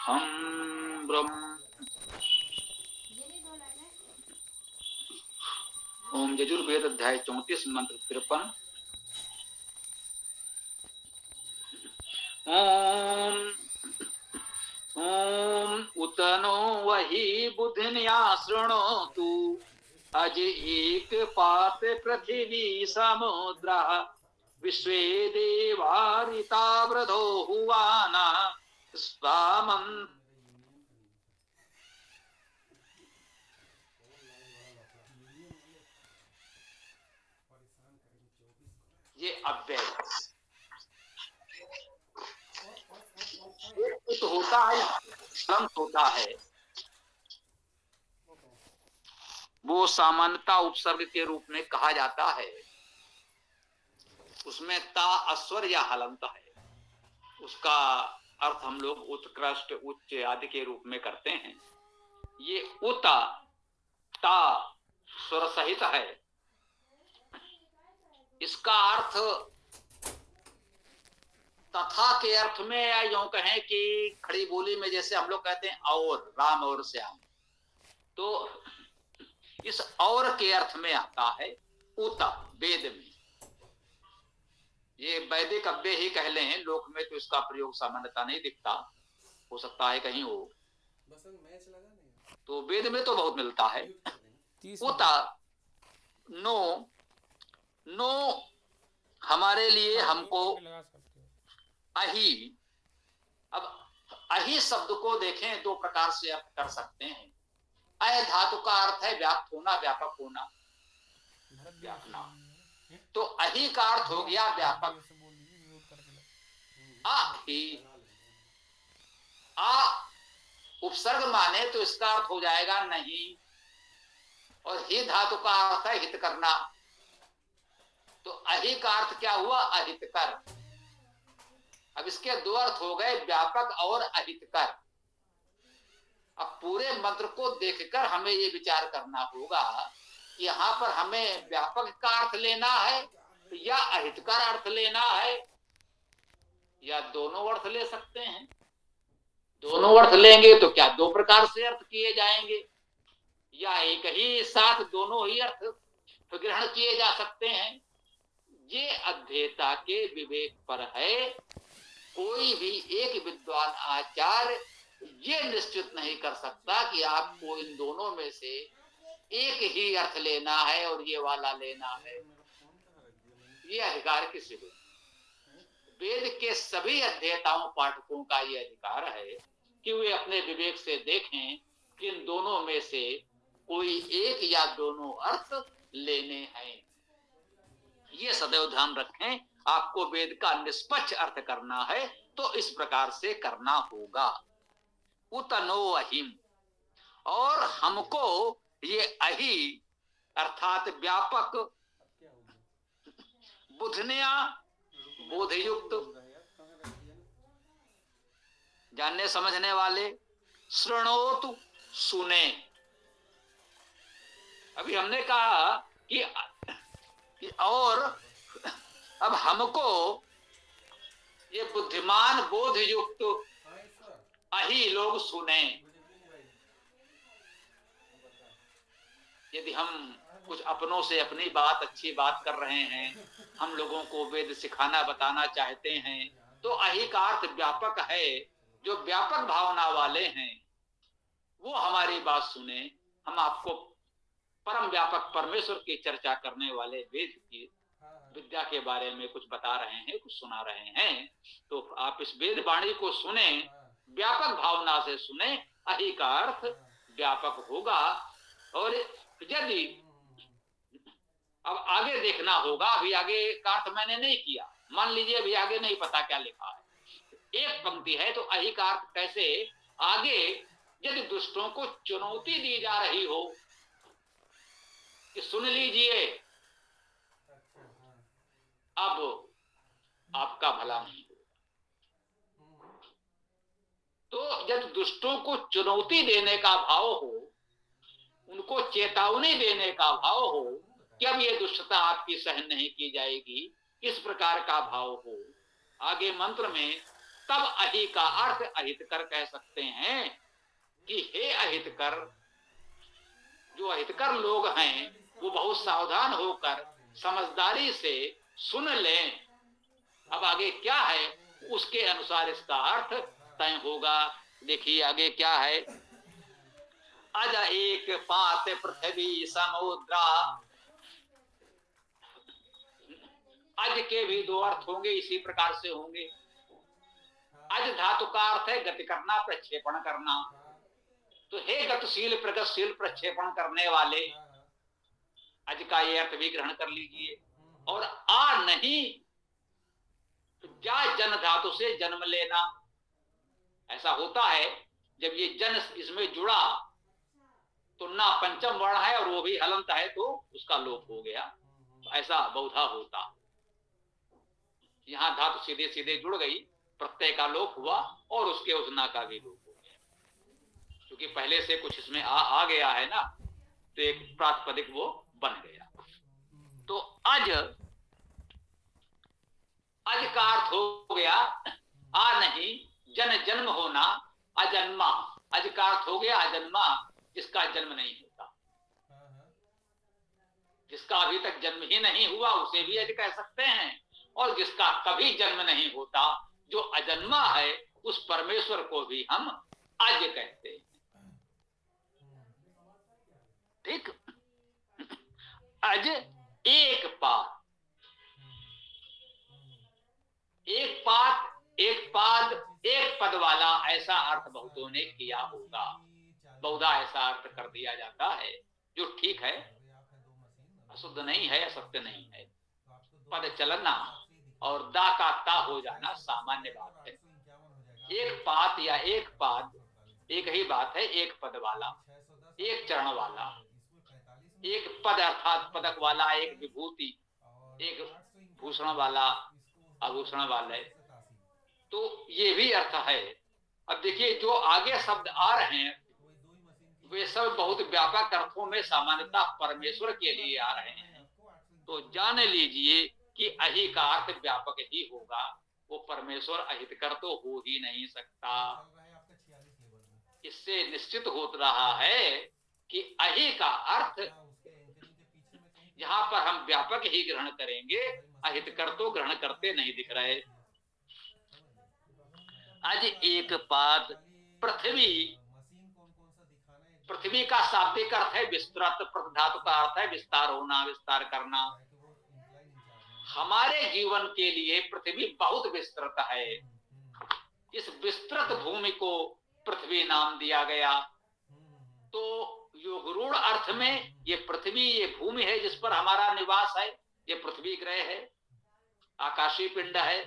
हम ब्रह्म। ओम यजुर्वेद अध्याय 34 मंत्र 53। ओम ओम उत नो वही बुद्धिन्या शृणोतु अज एक पात पृथिवी समुद्रा विश्वे देवारिता वृधो हुवाना स्वामं। ये अव्यय उत होता है, होता है, वो सामान्यता उपसर्ग के रूप में कहा जाता है। उसमें ता अस्वर या हलंत है। उसका अर्थ हम लोग उत्कृष्ट उच्च आदि के रूप में करते हैं। ये उता ता स्वर सहित है। इसका अर्थ तथा के अर्थ में या यूं कहें कि खड़ी बोली में जैसे हम लोग कहते हैं और राम और श्याम, तो इस और के अर्थ में आता है उत वेद में। ये वैदिक अव्यय ही कह लें, लोक में तो इसका प्रयोग सामान्यता नहीं दिखता, हो सकता है कहीं हो, तो वेद में तो बहुत मिलता है। उत नो, नो हमारे लिए, हमको, अहि। अब अहि शब्द को देखें दो प्रकार से अर्थ कर सकते हैं। अय धातु का अर्थ है व्याप्त होना, व्यापक होना, व्यापना। तो अहि का अर्थ हो गया व्यापक। अहि आ उपसर्ग माने तो इसका अर्थ हो जाएगा नहीं, और ही धातु का अर्थ है हित करना, तो अहि का अर्थ क्या हुआ? अहितकर। अब इसके दो अर्थ हो गए, व्यापक और अहितकर। अब पूरे मंत्र को देखकर हमें ये विचार करना होगा कि यहाँ पर हमें व्यापक का अर्थ लेना है या अहितकर अर्थ लेना है, या दोनों अर्थ ले सकते हैं। दोनों अर्थ लेंगे तो क्या दो प्रकार से अर्थ किए जाएंगे, या एक ही साथ दोनों ही अर्थ ग्रहण किए जा सकते हैं? ये अध्येता के विवेक पर है। कोई भी एक विद्वान आचार्य ये निश्चित नहीं कर सकता कि आपको इन दोनों में से एक ही अर्थ लेना है और ये वाला लेना है। ये अधिकार किसी को, वेद के सभी अध्येताओं पाठकों का ये अधिकार है कि वे अपने विवेक से देखें कि इन दोनों में से कोई एक या दोनों अर्थ लेने हैं। ये सदैव ध्यान रखें, आपको वेद का निष्पक्ष अर्थ करना है तो इस प्रकार से करना होगा। उतनो अहिम, और हमको ये अहि अर्थात व्यापक, बुधनिया बोधयुक्त, जानने समझने वाले, श्रृणोतु सुने। अभी हमने कहा कि और अब हमको ये बुद्धिमान बोधयुक्त अहि लोग सुने। यदि हम कुछ अपनों से अपनी बात, अच्छी बात कर रहे हैं, हम लोगों को वेद सिखाना बताना चाहते हैं, तो अहि का अर्थ व्यापक है। जो व्यापक भावना वाले हैं वो हमारी बात सुने। हम आपको परम व्यापक परमेश्वर की चर्चा करने वाले वेद की विद्या के बारे में कुछ बता रहे हैं, कुछ सुना रहे हैं, तो आप इस वेद वाणी को सुने, व्यापक भावना से सुने। अहि का अर्थ व्यापक होगा। और यदि अब आगे देखना होगा, अभी आगे का अर्थ मैंने नहीं किया, मान लीजिए अभी आगे नहीं पता क्या लिखा है, एक पंक्ति है, तो अहि का अर्थ कैसे आगे, यदि दुष्टों को चुनौती दी जा रही हो कि सुन लीजिए, अब आपका भला नहीं होगा, तो जब दुष्टों को चुनौती देने का भाव हो, उनको चेतावनी देने का भाव हो कि अब ये दुष्टता आपकी सहन नहीं की जाएगी, इस प्रकार का भाव हो। आगे मंत्र में तब अहि का अर्थ अहितकर कह सकते हैं कि हे अहितकर, जो अहितकर लोग हैं वो बहुत सावधान होकर समझदारी से सुन लें। अब आगे क्या है उसके अनुसार इसका अर्थ तय होगा। देखिए आगे क्या है। अज एक पात पृथ्वी समुद्रा, अज के भी दो अर्थ होंगे, इसी प्रकार से होंगे। अज धातु का अर्थ है गति करना, प्रक्षेपण करना। तो हे गतिशील प्रगतिशील प्रक्षेपण करने वाले, अज का ये अर्थ भी ग्रहण कर लीजिए। और आ नहीं, तो क्या जन धातु से जन्म लेना, ऐसा होता है जब ये जन इसमें जुड़ा तो ना पंचम वर्ण है और वो भी हलंत है तो उसका लोप हो गया, तो ऐसा बहुधा होता। यहां धातु सीधे सीधे जुड़ गई, प्रत्यय का लोप हुआ और उसके उसना का भी लोप हो गया, क्योंकि पहले से कुछ इसमें आ गया है ना, तो एक प्रातिपदिक वो बन गया। तो अज, अज का अर्थ हो गया आ नहीं, जन जन्म होना, अजन्मा। अज का अर्थ हो गया अजन्मा, जिसका जन्म नहीं होता, जिसका अभी तक जन्म ही नहीं हुआ उसे भी अज कह सकते हैं, और जिसका कभी जन्म नहीं होता जो अजन्मा है उस परमेश्वर को भी हम अज कहते हैं। ठीक। अज एक पाद, एक पाद एक पाद एक पद वाला, ऐसा अर्थ बहुतों ने किया होगा। बहुधा ऐसा अर्थ कर दिया जाता है, जो ठीक है, अशुद्ध नहीं है, असत्य नहीं है। पद चलना और दा का ता हो जाना सामान्य बात है। एक पात या एक पाद एक ही बात है, एक पद वाला, एक चरण वाला, एक पद अर्थात पदक वाला, एक विभूति, एक भूषण वाला, आभूषण वाले, तो ये भी अर्थ है। अब देखिए जो आगे शब्द आ रहे हैं वे सब बहुत व्यापक अर्थों में सामान्यतः परमेश्वर के लिए आ रहे हैं, तो जान लीजिए कि अहि का अर्थ व्यापक ही होगा, वो परमेश्वर अहितकर तो हो ही नहीं सकता। इससे निश्चित हो रहा है कि अहि का अर्थ यहां पर हम व्यापक ही ग्रहण करेंगे, अहितकर तो ग्रहण करते नहीं दिख रहे। आज एक पाद पृथ्वी, पृथ्वी का शाब्दिक अर्थ है विस्तृत, धातु का अर्थ है विस्तार होना, विस्तार करना। हमारे जीवन के लिए पृथ्वी बहुत विस्तृत है, इस विस्तृत भूमि को पृथ्वी नाम दिया गया। तो योगरूढ़ अर्थ में ये पृथ्वी, ये भूमि है जिस पर हमारा निवास है, ये पृथ्वी ग्रह है, आकाशीय पिंड है।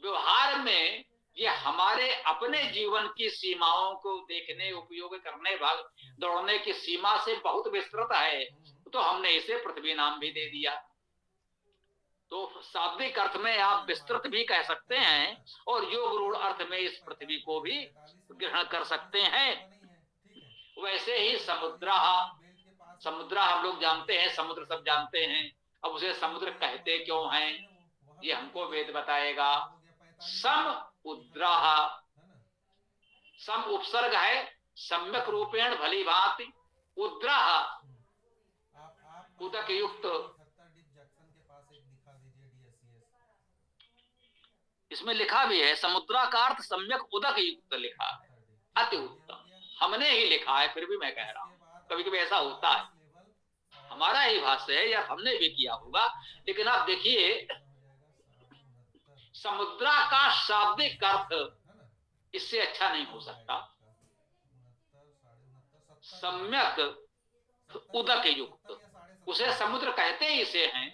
व्यवहार में ये हमारे अपने जीवन की सीमाओं को देखने, उपयोग करने, भाग दौड़ने की सीमा से बहुत विस्तृत है, तो हमने इसे पृथ्वी नाम भी दे दिया। तो शाब्दिक अर्थ में आप विस्तृत भी कह सकते हैं और योगरूढ़ अर्थ में इस पृथ्वी को भी ग्रहण कर सकते हैं। वैसे ही समुद्र, समुद्र हम लोग जानते हैं, समुद्र सब जानते हैं। अब उसे समुद्र कहते क्यों हैं ये हमको वेद बताएगा। सम उद्राह, सम उपसर्ग है, सम्यक रूपेण भली भांति, उद्राह उदक युक्त, इसमें लिखा भी है समुद्रा का अर्थ सम्यक उदक युक्त लिखा है, अति उत्तम। हमने ही लिखा है, फिर भी मैं कह रहा हूं, कभी कभी ऐसा होता है, हमारा ही भाष्य है या हमने भी किया होगा, लेकिन आप देखिए समुद्रा का शाब्दिक अर्थ इससे अच्छा नहीं हो सकता। सम्यक उदक युक्त, उसे समुद्र कहते ही इसे हैं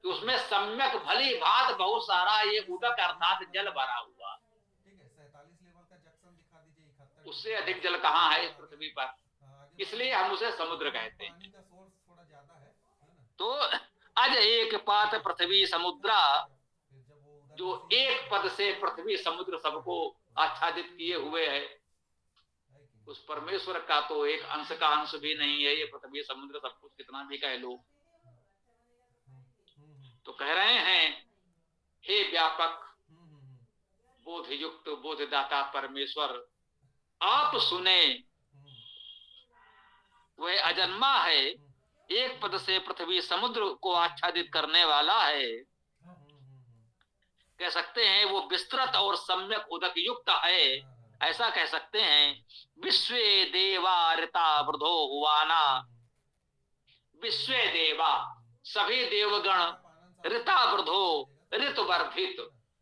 कि उसमें सम्यक भली भांत बहुत सारा ये उदक अर्थात जल भरा हुआ, उससे अधिक जल कहां है इस पृथ्वी पर, इसलिए हम उसे समुद्र कहते हैं। तो अज एक पात पृथ्वी समुद्रा, जो एक पद से पृथ्वी समुद्र सबको आच्छादित किए हुए है, उस परमेश्वर का तो एक अंश का अंश भी नहीं है ये पृथ्वी समुद्र सब कुछ कितना भी कह लो। तो कह रहे हैं हे व्यापक, बोध युक्त बोधदाता परमेश्वर आप सुने, वह अजन्मा है, एक पद से पृथ्वी समुद्र को आच्छादित करने वाला है। कह सकते हैं वो विस्तृत और सम्यक उदक युक्त है, ऐसा कह सकते हैं। विश्व देवा ऋता वृधो हुआना, विश्व देवा सभी देवगण, ऋता वृधो ऋत वर्धित,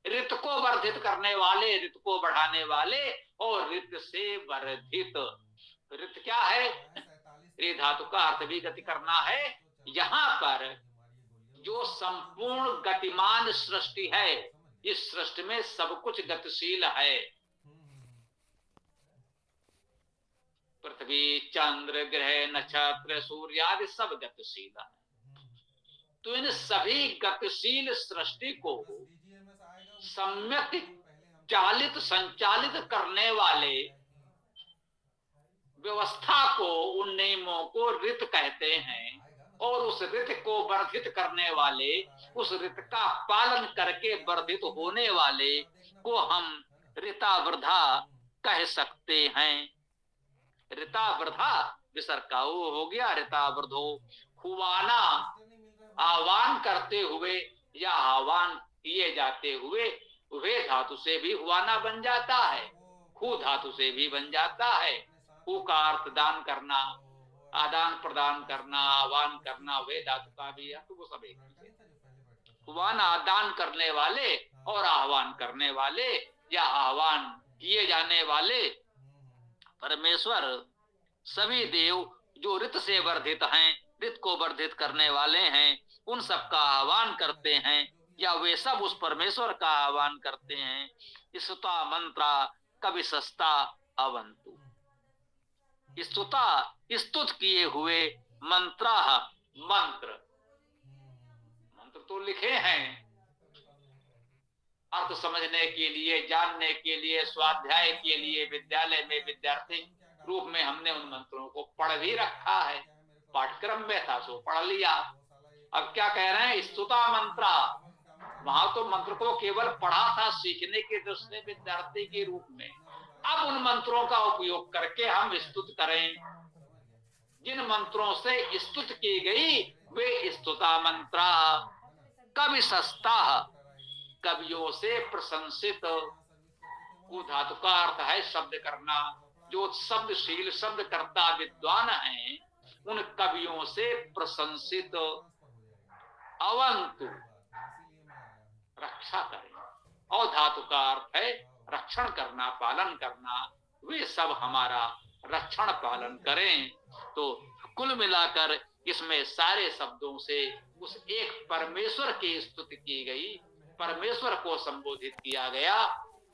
ऋत को वर्धित करने वाले, ऋत को बढ़ाने वाले, और ऋत से वर्धित। ऋत क्या है? ऋ धातु का अर्थ भी गति करना है। यहां पर जो संपूर्ण गतिमान सृष्टि है, इस सृष्टि में सब कुछ गतिशील है। पृथ्वी, चंद्र, ग्रह, नक्षत्र, सूर्य आदि सब गतिशील है। तो इन सभी गतिशील सृष्टि को सम्यक चालित संचालित करने वाले व्यवस्था को, उन नियमों को ऋत कहते हैं। और उस ऋत को वर्धित करने वाले, उस ऋत का पालन करके वर्धित होने वाले को हम ऋतावृधा कह सकते हैं। ऋतावृधा विसर्ग का वो हो गया ऋतावृधो। हुआना आह्वान करते हुए या आह्वान किए जाते हुए, वे धातु से भी हुआना बन जाता है, हु धातु से भी बन जाता है। हु का अर्थ दान करना, आदान प्रदान करना, आह्वान करना, वे धातु का भी है, तो वो सब एक ही है। हुआना दान करने वाले और आह्वान करने वाले या आह्वान किए जाने वाले परमेश्वर सभी देव जो ऋत से वर्धित हैं, ऋत को वर्धित करने वाले हैं, उन सब का आह्वान करते हैं या वे सब उस परमेश्वर का आह्वान करते हैं। स्तुता मंत्रा कवि सस्ता अवंतु, स्तुता स्तुत किए हुए, मंत्रा मंत्र, मंत्र तो लिखे हैं अर्थ समझने के लिए, जानने के लिए, स्वाध्याय के लिए, विद्यालय में विद्यार्थी रूप में हमने उन मंत्रों को पढ़ भी रखा है, पाठ्यक्रम में था सो पढ़ लिया। अब क्या कह रहे हैं? स्तुता मंत्रा, वहां तो मंत्र को केवल पढ़ा था सीखने के दृष्टि से विद्यार्थी के रूप में। अब उन मंत्रों का उपयोग करके हम स्तुत करें। जिन मंत्रों से स्तुत की गई वे स्तुता मंत्रा। कवि सस्ता, कवियों से प्रशंसित। को धातु का अर्थ है शब्द करना। जो शब्दशील शब्द करता विद्वान हैं, उन कवियों से प्रशंसित। अवंतु रक्षा करें, और धातु का अर्थ है रक्षण करना, पालन करना। वे सब हमारा रक्षण पालन करें। तो कुल मिलाकर इसमें सारे शब्दों से उस एक परमेश्वर की स्तुति की गई, परमेश्वर को संबोधित किया गया।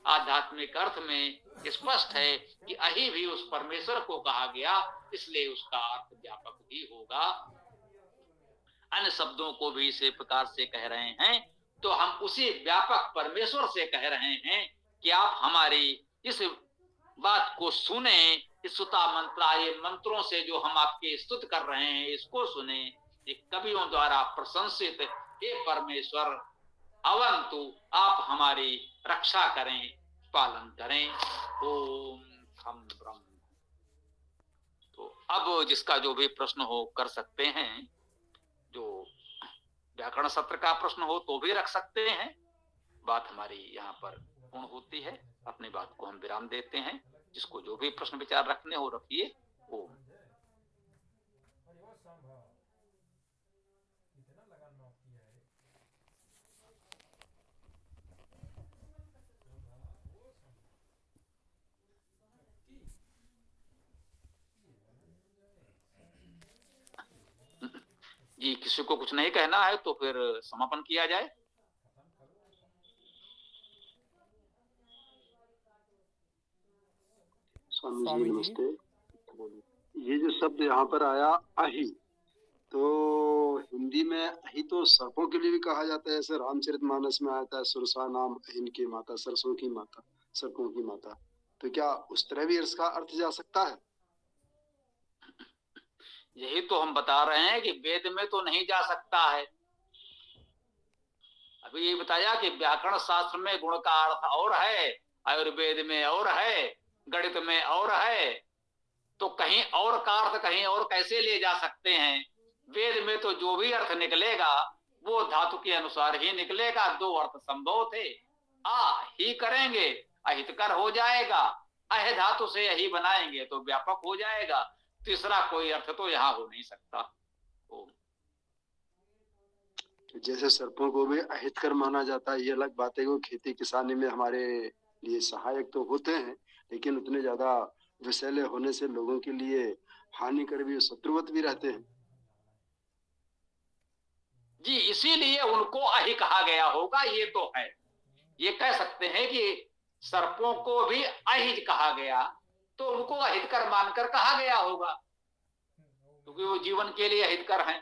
आध्यात्मिक अर्थ में स्पष्ट है कि अहि भी उस परमेश्वर को कहा गया, इसलिए उसका अर्थ व्यापक भी होगा। अन्य शब्दों को भी इसी प्रकार से कह रहे हैं, तो हम उसी व्यापक परमेश्वर से कह रहे हैं कि आप हमारी इस बात को सुने। स्तुता मंत्रा, ये मंत्रों से जो हम आपकी स्तुति कर रहे हैं, इसको सुने। ये कवियों द्वारा प्रशंसित हे परमेश्वर, अवंतु आप हमारी रक्षा करें, पालन करें। ओम खम ब्रह्म। तो अब जिसका जो भी प्रश्न हो कर सकते हैं। जो व्याकरण सत्र का प्रश्न हो तो भी रख सकते हैं। बात हमारी यहाँ पर पूर्ण होती है, अपनी बात को हम विराम देते हैं। जिसको जो भी प्रश्न विचार रखने हो रखिए। ओम। जी, किसी को कुछ नहीं कहना है तो फिर समापन किया जाए। स्वामी जी नमस्ते। ये जो शब्द यहाँ पर आया अहि, तो हिंदी में अहि तो सर्पों के लिए भी कहा जाता है। ऐसे रामचरितमानस में आता है, सुरसा नाम अहिन की माता, सरसों की माता, सर्पों की माता। तो क्या उस तरह भी इसका अर्थ जा सकता है? यही तो हम बता रहे हैं कि वेद में तो नहीं जा सकता है। अभी ये बताया कि व्याकरण शास्त्र में गुण का अर्थ और है, आयुर्वेद में और है, गणित में और है, तो कहीं और का अर्थ कहीं और कैसे ले जा सकते हैं? वेद में तो जो भी अर्थ निकलेगा वो धातु के अनुसार ही निकलेगा। दो अर्थ संभव थे, आ ही करेंगे अहितकर हो जाएगा, अह धातु से यही बनाएंगे तो व्यापक हो जाएगा। तीसरा कोई अर्थ तो यहाँ हो नहीं सकता। जैसे सर्पों को भी अहितकर माना जाता है, ये अलग बात है कि वो खेती किसानी में हमारे लिए सहायक तो होते हैं, लेकिन उतने ज्यादा विषैले होने से लोगों के लिए हानिकर भी, शत्रुवत भी रहते हैं। जी, इसीलिए उनको अहि कहा गया होगा। ये तो है, ये कह सकते हैं कि सर्पों को भी अहित कहा गया, तो उनको अहितकर मानकर कहा गया होगा, क्योंकि वो जीवन के लिए अहितकर हैं।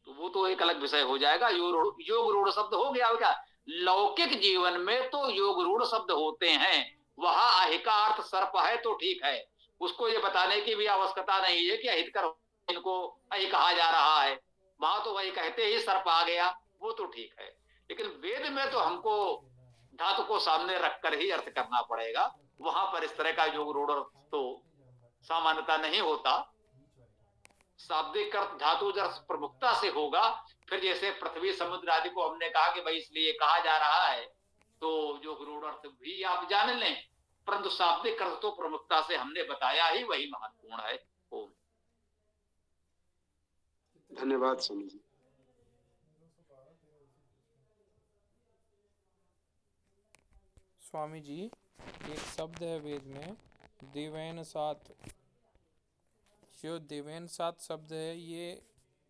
तो वो तो एक अलग विषय हो जाएगा। योग रूढ़ शब्द हो गया क्या? लौकिक जीवन में तो योग रूढ़ शब्द होते हैं, वहां अहि का अर्थ सर्प है तो ठीक है, उसको ये बताने की भी आवश्यकता नहीं है कि अहितकर इनको अहि कहा जा रहा है। वहां तो वही कहते ही सर्प आ गया, वो तो ठीक है। लेकिन वेद में तो हमको धातु को सामने रखकर ही अर्थ करना पड़ेगा। वहां पर इस तरह का योग रूढ़ तो सामान्यता नहीं होता। शाब्दिक अर्थ धातु जब प्रमुखता से होगा, फिर जैसे पृथ्वी समुद्र आदि को हमने कहा कि भाई इसलिए कहा जा रहा है, तो जो गुरूढ़ अर्थ भी आप जान लें, परंतु शाब्दिक अर्थ तो प्रमुखता से हमने बताया ही, वही महत्वपूर्ण है। ओम। धन्यवाद स्वामी जी। स्वामी जी, एक शब्द है वेद में दिवैन सात। जो दिवैन सात शब्द है, ये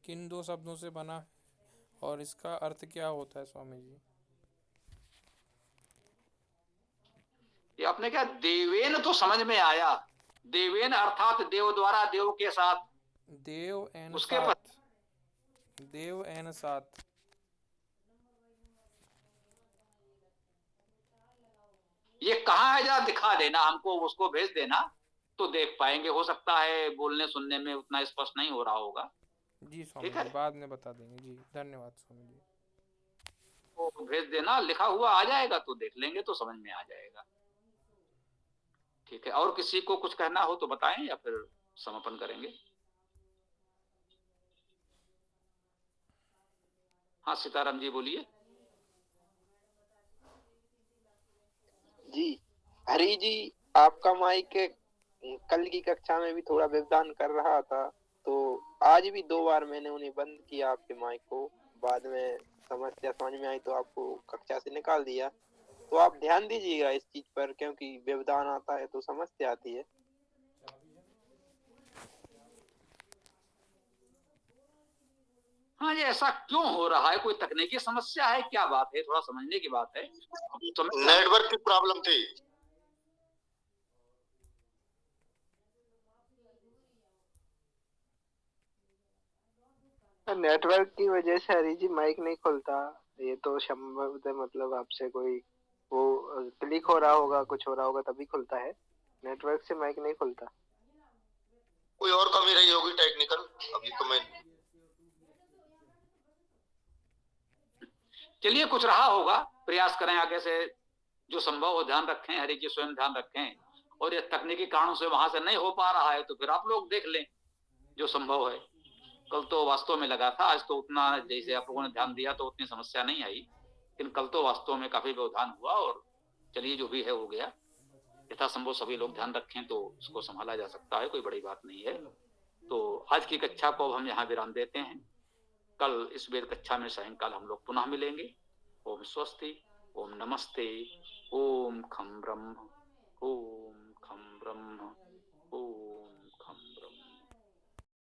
किन दो शब्दों से बना है और इसका अर्थ क्या होता है स्वामी जी? ये आपने क्या देवेन तो समझ में आया, देवेन अर्थात देव द्वारा, देव के साथ, देव एन उसके सात, देव एन सात। ये कहाँ है जरा दिखा देना हमको, उसको भेज देना तो देख पाएंगे। हो सकता है बोलने सुनने में उतना स्पष्ट नहीं हो रहा होगा। जी स्वामी ठीक है, जी, बाद में बता देंगे जी। धन्यवाद स्वामी जी। तो भेज देना, लिखा हुआ आ जाएगा तो देख लेंगे तो समझ में आ जाएगा। ठीक है, और किसी को कुछ कहना हो तो बताएं या फिर समापन करेंगे। हाँ सीताराम जी बोलिए। जी हरी जी, आपका माइक कल की कक्षा में भी थोड़ा व्यवधान कर रहा था, तो आज भी 2 बार मैंने उन्हें बंद किया आपके माइक को। बाद में समस्या समझ में आई तो आपको कक्षा से निकाल दिया। तो आप ध्यान दीजिएगा इस चीज पर, क्योंकि व्यवधान आता है तो समस्या आती है। हाँ, ये ऐसा क्यों हो रहा है? कोई तकनीकी समस्या है, क्या बात है? थोड़ा समझने की बात है। नेटवर्क की प्रॉब्लम थी। नेटवर्क की वजह से हरी जी माइक नहीं खुलता। ये तो संभवतः मतलब आपसे कोई वो क्लिक हो रहा होगा, कुछ हो रहा होगा तभी खुलता है। नेटवर्क से माइक नहीं खुलता। कोई और कमी रही होगी टेक्निकल, अभी तो मैं चलिए, कुछ रहा होगा, प्रयास करें आगे से जो संभव हो ध्यान रखें। हरि जी स्वयं ध्यान रखें, और ये तकनीकी कारणों से वहां से नहीं हो पा रहा है तो फिर आप लोग देख लें जो संभव है। कल तो वास्तव में लगा था, आज तो उतना जैसे आप लोगों ने ध्यान दिया तो उतनी समस्या नहीं आई, लेकिन कल तो वास्तव में काफी व्यवधान हुआ। और चलिए, जो भी है हो गया। यथासंभव सभी लोग ध्यान रखें तो उसको संभाला जा सकता है, कोई बड़ी बात नहीं है। तो आज की कक्षा को हम यहाँ विराम देते हैं। कल इस वेद कक्षा में सायंकाल हम लोग पुनः मिलेंगे। ओम स्वस्ति, ओम नमस्ते, ओम खम ब्रह्म, ओम खम ब्रह्म।